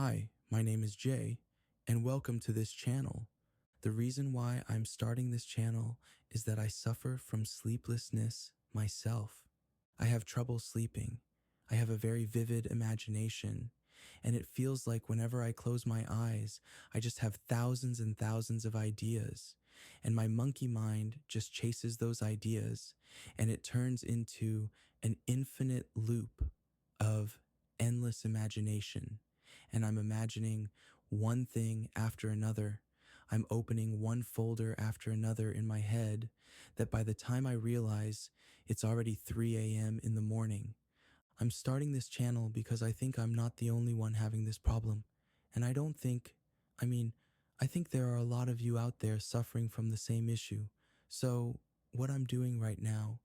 Hi, my name is Jay, and welcome to this channel. The reason why I'm starting this channel is that I suffer from sleeplessness myself. I have trouble sleeping. I have a very vivid imagination, and it feels like whenever I close my eyes, I just have thousands and thousands of ideas, and my monkey mind just chases those ideas, and it turns into an infinite loop of endless imagination. And I'm imagining one thing after another. I'm opening one folder after another in my head that by the time I realize it's already 3 a.m. in the morning. I'm starting this channel because I think I'm not the only one having this problem. And I don't think, I mean, I think there are a lot of you out there suffering from the same issue. So, what I'm doing right now,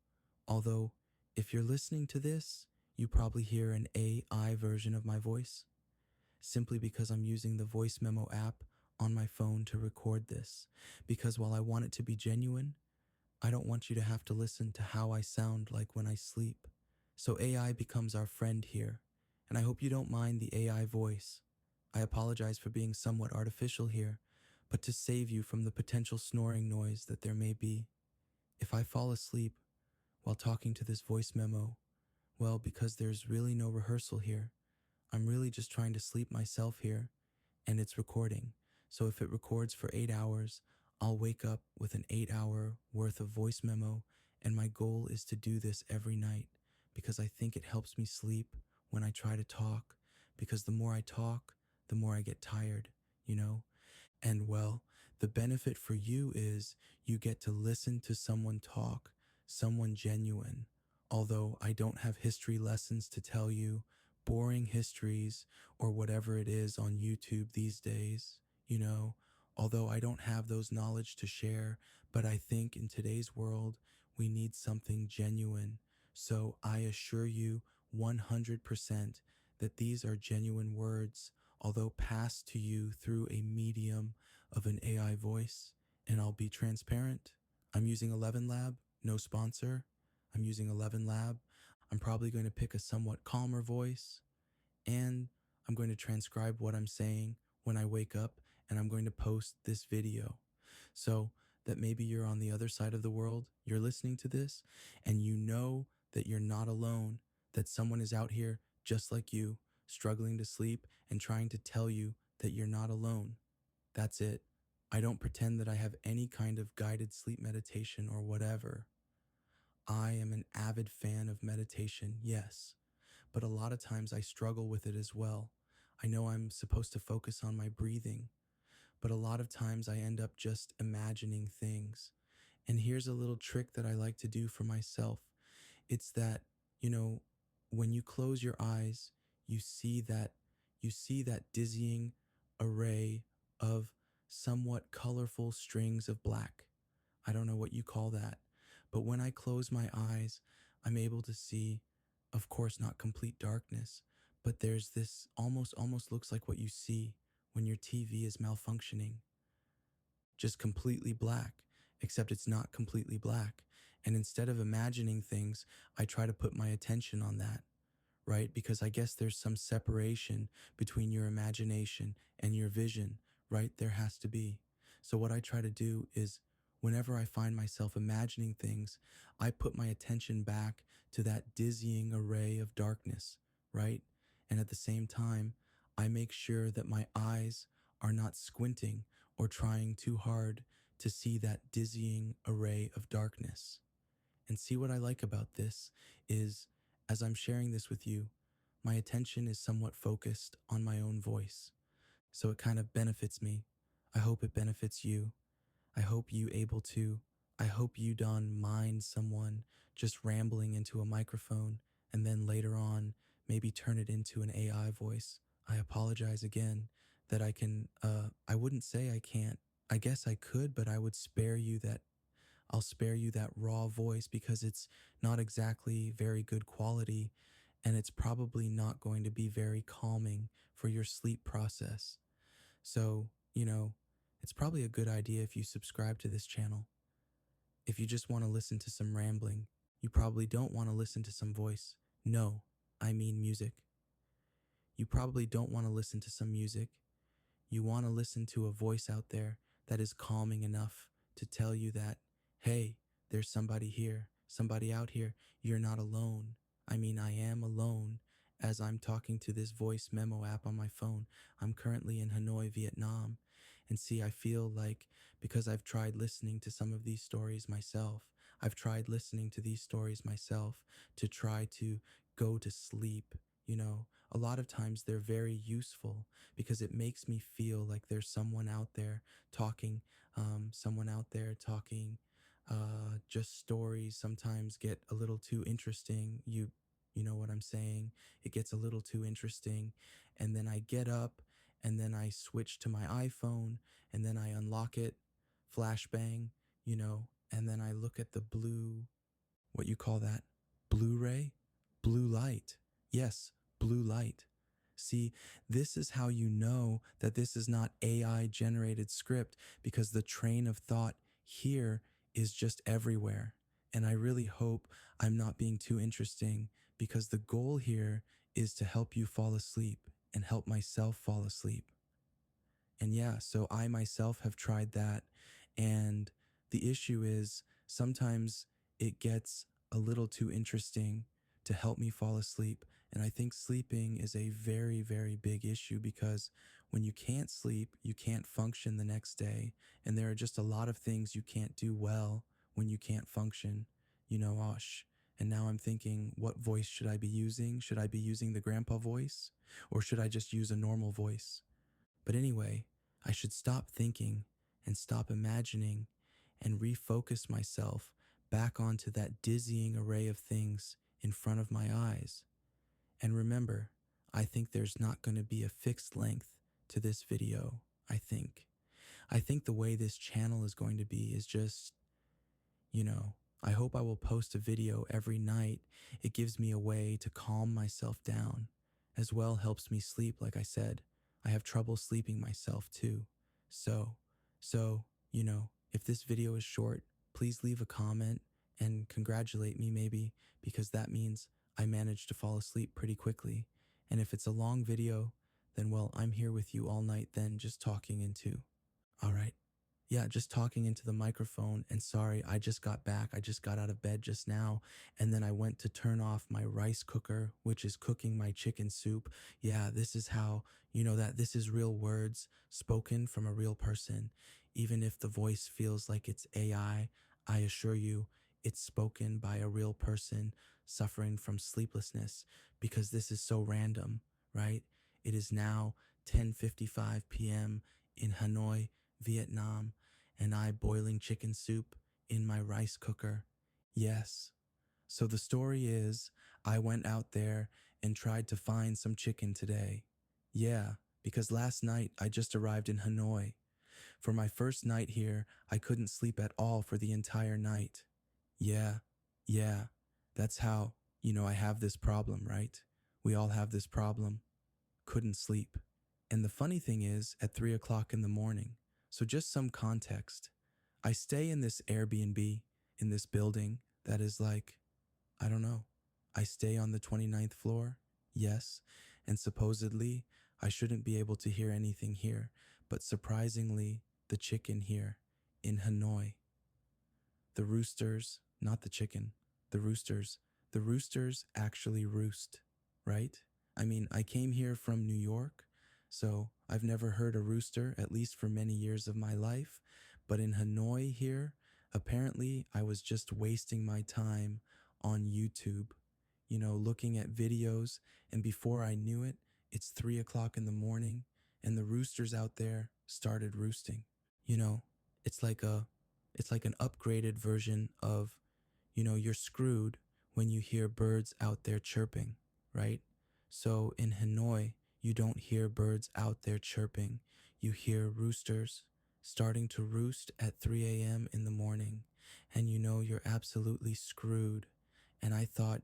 although if you're listening to this, you probably hear an AI version of my voice simply because I'm using the voice memo app on my phone to record this. Because while I want it to be genuine, I don't want you to have to listen to how I sound like when I sleep. So AI becomes our friend here, and I hope you don't mind the AI voice. I apologize for being somewhat artificial here, but to save you from the potential snoring noise that there may be. If I fall asleep while talking to this voice memo, well, because there's really no rehearsal here, I'm really just trying to sleep myself here, and it's recording. So if it records for 8 hours, I'll wake up with an 8-hour worth of voice memo, and my goal is to do this every night because I think it helps me sleep when I try to talk, because the more I talk, the more I get tired, you know? And well, the benefit for you is you get to listen to someone talk, someone genuine. Although I don't have history lessons to tell you, boring histories or whatever it is on YouTube these days, although I don't have those knowledge to share, but I think in today's world, we need something genuine. So I assure you 100% that these are genuine words, although passed to you through a medium of an AI voice. And I'll be transparent. I'm using 11 Lab, no sponsor. I'm using 11 Lab. I'm probably going to pick a somewhat calmer voice, and I'm going to transcribe what I'm saying when I wake up, and I'm going to post this video so that maybe you're on the other side of the world, you're listening to this, and you know that you're not alone, that someone is out here just like you, struggling to sleep and trying to tell you that you're not alone. That's it. I don't pretend that I have any kind of guided sleep meditation or whatever. I am an avid fan of meditation, yes, but a lot of times I struggle with it as well. I know I'm supposed to focus on my breathing, but a lot of times I end up just imagining things. And here's a little trick that I like to do for myself. It's that, you know, when you close your eyes, you see that dizzying array of somewhat colorful strings of black. I don't know what you call that, but when I close my eyes, I'm able to see, of course, not complete darkness, but there's this almost looks like what you see when your TV is malfunctioning, just completely black, except it's not completely black. And instead of imagining things, I try to put my attention on that, right? Because I guess there's some separation between your imagination and your vision, right? There has to be. So what I try to do is whenever I find myself imagining things, I put my attention back to that dizzying array of darkness, right? And at the same time, I make sure that my eyes are not squinting or trying too hard to see that dizzying array of darkness. And see, what I like about this is, as I'm sharing this with you, my attention is somewhat focused on my own voice. So it kind of benefits me. I hope it benefits you. I hope you don't mind someone just rambling into a microphone and then later on maybe turn it into an AI voice. I apologize again that I wouldn't say I can't. I guess I could, but I would spare you that. I'll spare you that raw voice because it's not exactly very good quality, and it's probably not going to be very calming for your sleep process. So, it's probably a good idea if you subscribe to this channel. If you just want to listen to some rambling, you probably don't want to listen to some voice. No, I mean music. You probably don't want to listen to some music. You want to listen to a voice out there that is calming enough to tell you that, hey, there's somebody here, somebody out here. You're not alone. I mean, I am alone as I'm talking to this voice memo app on my phone. I'm currently in Hanoi, Vietnam. And see, I feel like because I've tried listening to some of these stories myself, I've tried listening to these stories myself to try to go to sleep. A lot of times they're very useful because it makes me feel like there's someone out there talking, just stories sometimes get a little too interesting. You know what I'm saying? It gets a little too interesting. And then I get up and then I switch to my iPhone and then I unlock it, flashbang, and then I look at the blue, what you call that? Blu-ray? Blue light. Yes, blue light. See, this is how you know that this is not AI generated script because the train of thought here is just everywhere. And I really hope I'm not being too interesting because the goal here is to help you fall asleep and help myself fall asleep. And yeah, so I myself have tried that. And the issue is sometimes it gets a little too interesting to help me fall asleep. And I think sleeping is a very, very big issue because when you can't sleep, you can't function the next day. And there are just a lot of things you can't do well when you can't function, osh. And now I'm thinking, what voice should I be using? Should I be using the grandpa voice? Or should I just use a normal voice? But anyway, I should stop thinking and stop imagining and refocus myself back onto that dizzying array of things in front of my eyes. And remember, I think there's not going to be a fixed length to this video, I think. I think the way this channel is going to be is just, I hope I will post a video every night. It gives me a way to calm myself down, as well helps me sleep, like I said. I have trouble sleeping myself too. So, if this video is short, please leave a comment and congratulate me maybe, because that means I managed to fall asleep pretty quickly. And if it's a long video, then well, I'm here with you all night then, just talking into. All right. Yeah, just talking into the microphone. And sorry, I just got back. I just got out of bed just now. And then I went to turn off my rice cooker, which is cooking my chicken soup. Yeah, this is how you know that this is real words spoken from a real person. Even if the voice feels like it's I assure you, it's spoken by a real person suffering from sleeplessness because this is so random, right? It is now 10:55 p.m. in Hanoi, Vietnam, and I boiling chicken soup in my rice cooker. Yes. So the story is, I went out there and tried to find some chicken today. Yeah, because last night I just arrived in Hanoi. For my first night here, I couldn't sleep at all for the entire night. Yeah, that's how, I have this problem, right? We all have this problem. Couldn't sleep. And the funny thing is, at 3 o'clock in the morning, so just some context, I stay in this Airbnb in this building that is like, I don't know, I stay on the 29th floor, yes, and supposedly I shouldn't be able to hear anything here, but surprisingly, the chicken here in Hanoi, the roosters, not the chicken, the roosters actually roost, right? I mean, I came here from New York, so I've never heard a rooster, at least for many years of my life. But in Hanoi here, apparently I was just wasting my time on YouTube, looking at videos. And before I knew it, it's 3 o'clock in the morning and the roosters out there started roosting. You know, it's like an upgraded version of, you're screwed when you hear birds out there chirping, right? So in Hanoi, you don't hear birds out there chirping. You hear roosters starting to roost at 3 a.m. in the morning, and you're absolutely screwed. And I thought,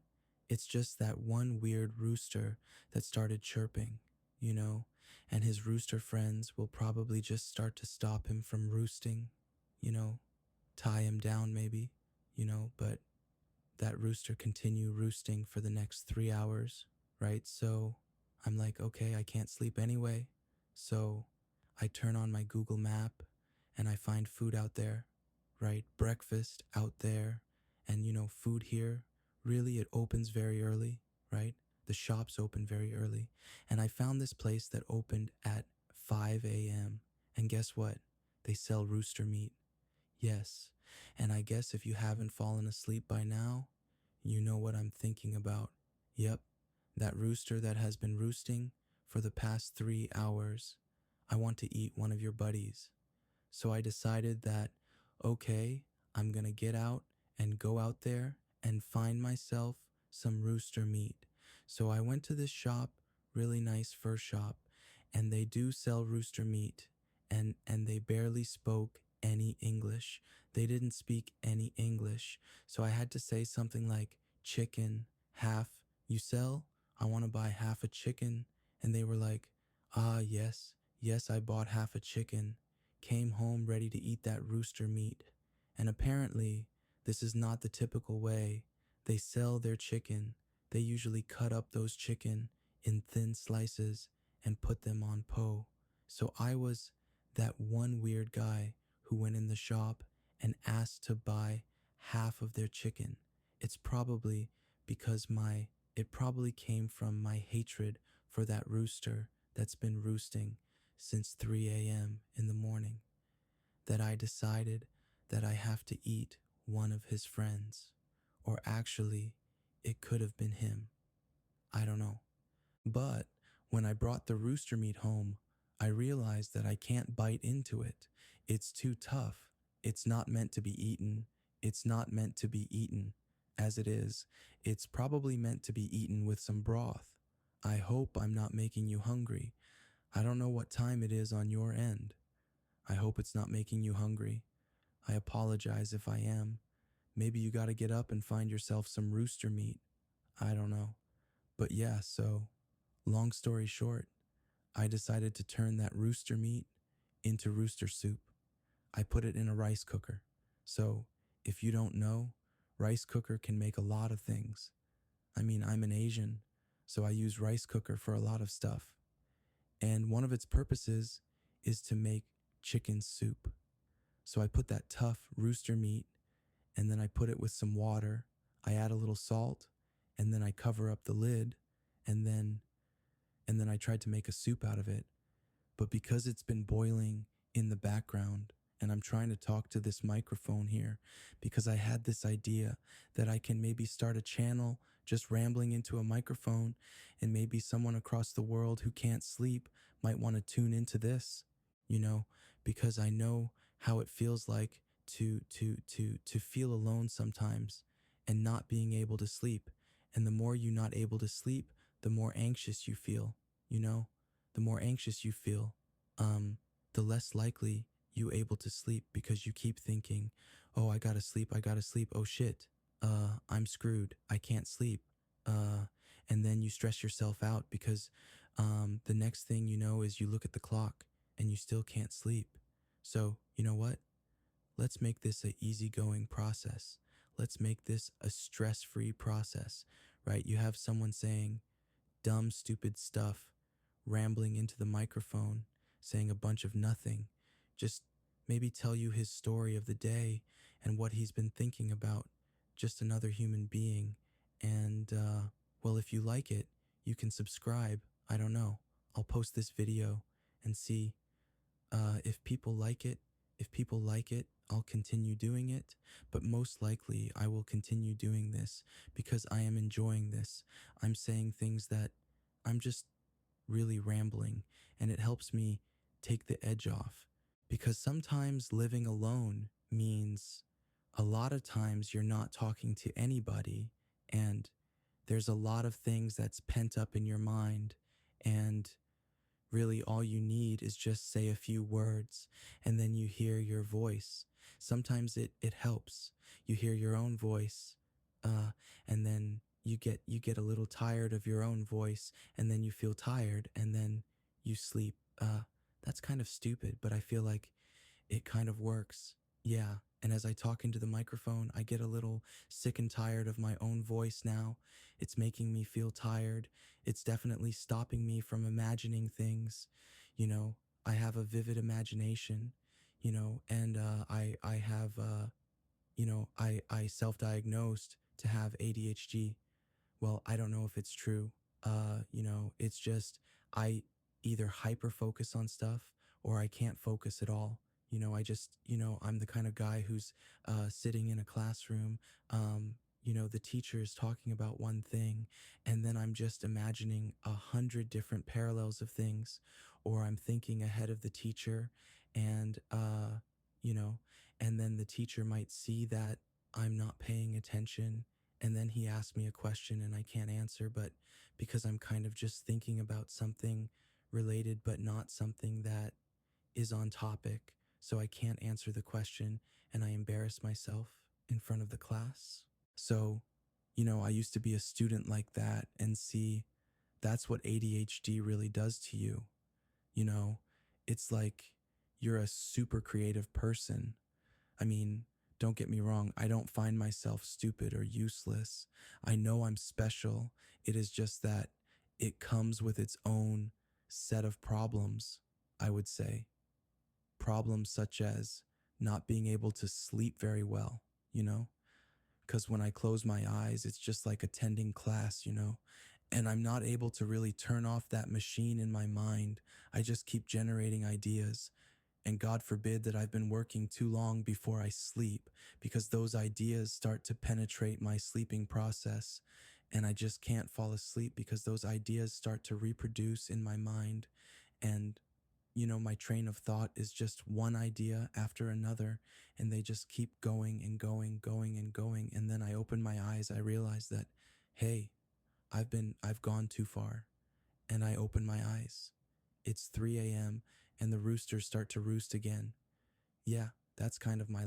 it's just that one weird rooster that started chirping, and his rooster friends will probably just start to stop him from roosting, tie him down maybe, but that rooster continue roosting for the next 3 hours, right? So I'm like, okay, I can't sleep anyway. So I turn on my Google map and I find food out there, right? Breakfast out there. And food here, really, it opens very early, right? The shops open very early. And I found this place that opened at 5 a.m. And guess what? They sell rooster meat. Yes. And I guess if you haven't fallen asleep by now, you know what I'm thinking about. Yep, that rooster that has been roosting for the past 3 hours. I want to eat one of your buddies. So I decided that, okay, I'm gonna get out and go out there and find myself some rooster meat. So I went to this shop, really nice fur shop, and they do sell rooster meat, and they barely spoke any English. They didn't speak any English. So I had to say something like, chicken, half, you sell? I want to buy half a chicken. And they were like, ah, yes, yes, I bought half a chicken. Came home ready to eat that rooster meat. And apparently, this is not the typical way they sell their chicken. They usually cut up those chicken in thin slices and put them on po. So I was that one weird guy who went in the shop and asked to buy half of their chicken. It's probably because it probably came from my hatred for that rooster that's been roosting since 3 a.m. in the morning, that I decided that I have to eat one of his friends. Or actually, it could have been him. I don't know. But when I brought the rooster meat home, I realized that I can't bite into it. It's too tough. It's not meant to be eaten. It's not meant to be eaten as it is. It's probably meant to be eaten with some broth. I hope I'm not making you hungry. I don't know what time it is on your end. I hope it's not making you hungry. I apologize if I am. Maybe you gotta get up and find yourself some rooster meat. I don't know. But yeah, so long story short, I decided to turn that rooster meat into rooster soup. I put it in a rice cooker. So if you don't know, rice cooker can make a lot of things. I mean, I'm an Asian, so I use rice cooker for a lot of stuff. And one of its purposes is to make chicken soup. So I put that tough rooster meat and then I put it with some water. I add a little salt and then I cover up the lid and then I tried to make a soup out of it. But because it's been boiling in the background and I'm trying to talk to this microphone here because I had this idea that I can maybe start a channel just rambling into a microphone and maybe someone across the world who can't sleep might want to tune into this, because I know how it feels like to feel alone sometimes and not being able to sleep. And the more you're not able to sleep, the more anxious you feel, the more anxious you feel, the less likely you able to sleep because you keep thinking, oh, I gotta sleep. Oh shit. I'm screwed. I can't sleep. And then you stress yourself out because, the next thing you know is you look at the clock and you still can't sleep. So, you know what? Let's make this a easygoing process. Let's make this a stress-free process, right? You have someone saying dumb, stupid stuff, rambling into the microphone, saying a bunch of nothing. Just maybe tell you his story of the day and what he's been thinking about. Just another human being. And, well, if you like it, you can subscribe. I don't know. I'll post this video and see if people like it. If people like it, I'll continue doing it, but most likely I will continue doing this because I am enjoying this. I'm saying things that I'm just really rambling, and it helps me take the edge off because sometimes living alone means a lot of times you're not talking to anybody, and there's a lot of things that's pent up in your mind, and really, all you need is just say a few words and then you hear your voice. Sometimes it helps. You hear your own voice, and then you get a little tired of your own voice and then you feel tired and then you sleep. That's kind of stupid, but I feel like it kind of works. Yeah. And as I talk into the microphone, I get a little sick and tired of my own voice now. It's making me feel tired. It's definitely stopping me from imagining things. You know, I have a vivid imagination, and I have, I self-diagnosed to have ADHD. Well, I don't know if it's true. It's just I either hyper focus on stuff or I can't focus at all. I'm the kind of guy who's sitting in a classroom. The teacher is talking about one thing, and then I'm just imagining 100 different parallels of things, or I'm thinking ahead of the teacher, and you know, and then the teacher might see that I'm not paying attention, and then he asks me a question and I can't answer, but because I'm kind of just thinking about something related, but not something that is on topic. So I can't answer the question and I embarrass myself in front of the class. So, I used to be a student like that and see that's what ADHD really does to you. You know, it's like you're a super creative person. I mean, don't get me wrong, I don't find myself stupid or useless. I know I'm special. It is just that it comes with its own set of problems, I would say. Problems such as not being able to sleep very well, you know? Because when I close my eyes, it's just like attending class, and I'm not able to really turn off that machine in my mind. I just keep generating ideas. And God forbid that I've been working too long before I sleep, because those ideas start to penetrate my sleeping process. And I just can't fall asleep because those ideas start to reproduce in my mind. And, my train of thought is just one idea after another. And they just keep going and going, going and going. And then I open my eyes. I realize that, hey, I've gone too far. And I open my eyes. It's 3 a.m. and the roosters start to roost again. Yeah, that's kind of my